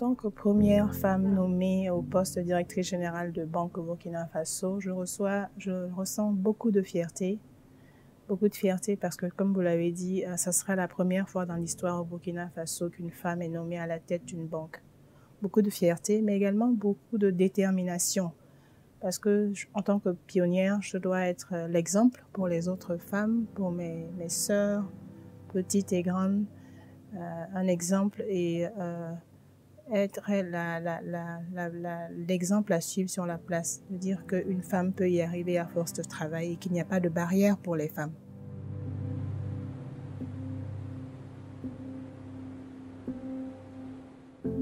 tant que première femme nommée au poste de directrice générale de Banque au Burkina Faso, je ressens beaucoup de fierté. Beaucoup de fierté parce que, comme vous l'avez dit, ça sera la première fois dans l'histoire au Burkina Faso qu'une femme est nommée à la tête d'une banque. Beaucoup de fierté, mais également beaucoup de détermination. Parce que, en tant que pionnière, je dois être l'exemple pour les autres femmes, pour mes sœurs, petites et grandes, un exemple et être l'exemple à suivre sur la place, de dire qu'une femme peut y arriver à force de travail et qu'il n'y a pas de barrière pour les femmes.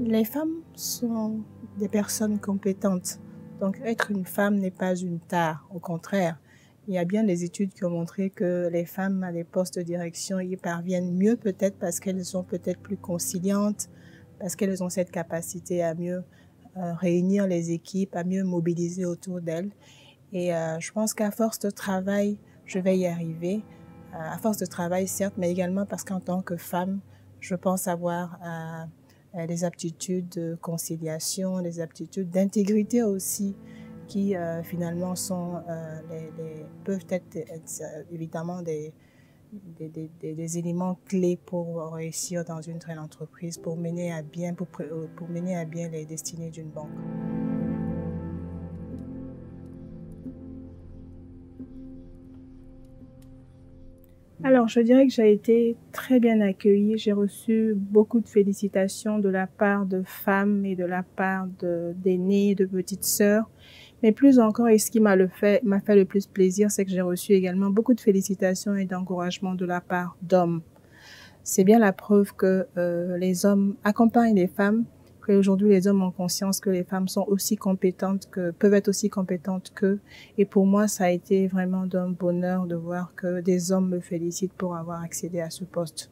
Les femmes sont des personnes compétentes, donc être une femme n'est pas une tare, au contraire. Il y a bien des études qui ont montré que les femmes à des postes de direction y parviennent mieux peut-être parce qu'elles sont peut-être plus conciliantes, parce qu'elles ont cette capacité à mieux réunir les équipes, à mieux mobiliser autour d'elles. Et je pense qu'à force de travail, je vais y arriver. À force de travail, certes, mais également parce qu'en tant que femme, je pense avoir des aptitudes de conciliation, des aptitudes d'intégrité aussi, qui finalement sont peuvent être évidemment des éléments clés pour réussir dans une telle entreprise, pour mener à bien les destinées d'une banque. Alors, je dirais que j'ai été très bien accueillie. J'ai reçu beaucoup de félicitations de la part de femmes et de la part d'aînés, de petites sœurs. Mais plus encore, et ce qui m'a fait le plus plaisir, c'est que j'ai reçu également beaucoup de félicitations et d'encouragements de la part d'hommes. C'est bien la preuve que les hommes accompagnent les femmes, qu'aujourd'hui les hommes ont conscience que les femmes sont aussi compétentes, peuvent être aussi compétentes qu'eux. Et pour moi, ça a été vraiment d'un bonheur de voir que des hommes me félicitent pour avoir accédé à ce poste.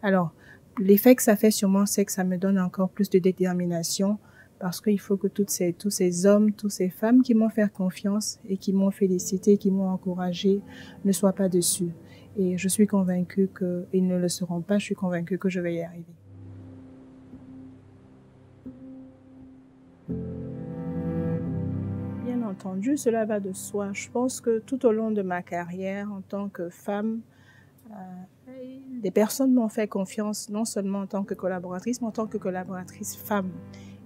Alors, l'effet que ça fait sur moi, c'est que ça me donne encore plus de détermination, parce qu'il faut que tous ces hommes, toutes ces femmes qui m'ont fait confiance et qui m'ont félicité, qui m'ont encouragé, ne soient pas déçus. Et je suis convaincue qu'ils ne le seront pas, je suis convaincue que je vais y arriver. Bien entendu, cela va de soi. Je pense que tout au long de ma carrière en tant que femme, des personnes m'ont fait confiance, non seulement en tant que collaboratrice, mais en tant que collaboratrice femme.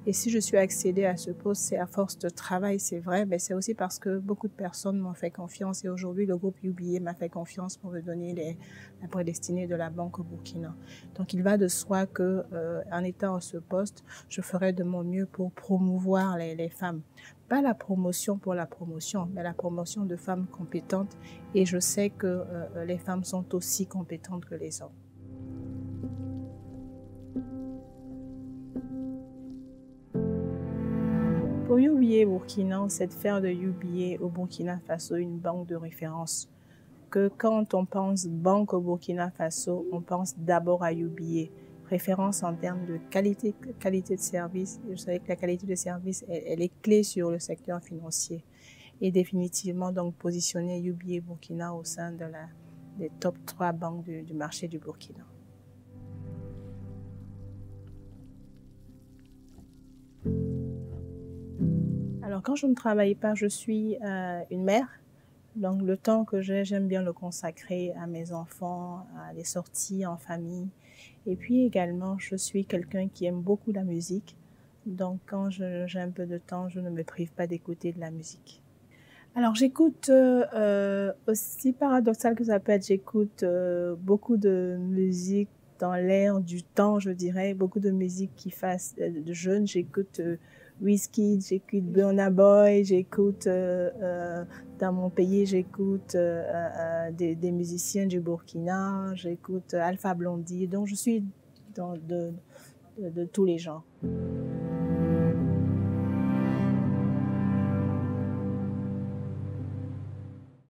Et si je suis accédée à ce poste, c'est à force de travail, c'est vrai, mais c'est aussi parce que beaucoup de personnes m'ont fait confiance. Et aujourd'hui, le groupe UBA m'a fait confiance pour me donner la prédestinée de la banque au Burkina. Donc, il va de soi que, en étant à ce poste, je ferai de mon mieux pour promouvoir les femmes. Pas la promotion pour la promotion, mais la promotion de femmes compétentes. Et je sais que les femmes sont aussi compétentes que les hommes. Pour UBA Burkina, c'est de faire de UBA au Burkina Faso une banque de référence. Que quand on pense banque au Burkina Faso, on pense d'abord à UBA. Référence en termes de qualité de service. Je savais que la qualité de service, elle est clé sur le secteur financier. Et définitivement, donc, positionner UBA Burkina au sein des top 3 banques du marché du Burkina. Alors, quand je ne travaille pas, je suis une mère. Donc, le temps que j'ai, j'aime bien le consacrer à mes enfants, à des sorties en famille. Et puis également, je suis quelqu'un qui aime beaucoup la musique. Donc, quand j'ai un peu de temps, je ne me prive pas d'écouter de la musique. Alors, j'écoute, aussi paradoxal que ça peut être, j'écoute beaucoup de musique dans l'air du temps, je dirais. Beaucoup de musique qui fasse de jeunes. J'écoute Wizkid, j'écoute Burna Boy, j'écoute dans mon pays, j'écoute des musiciens du Burkina, j'écoute Alpha Blondy. Donc, je suis de tous les genres.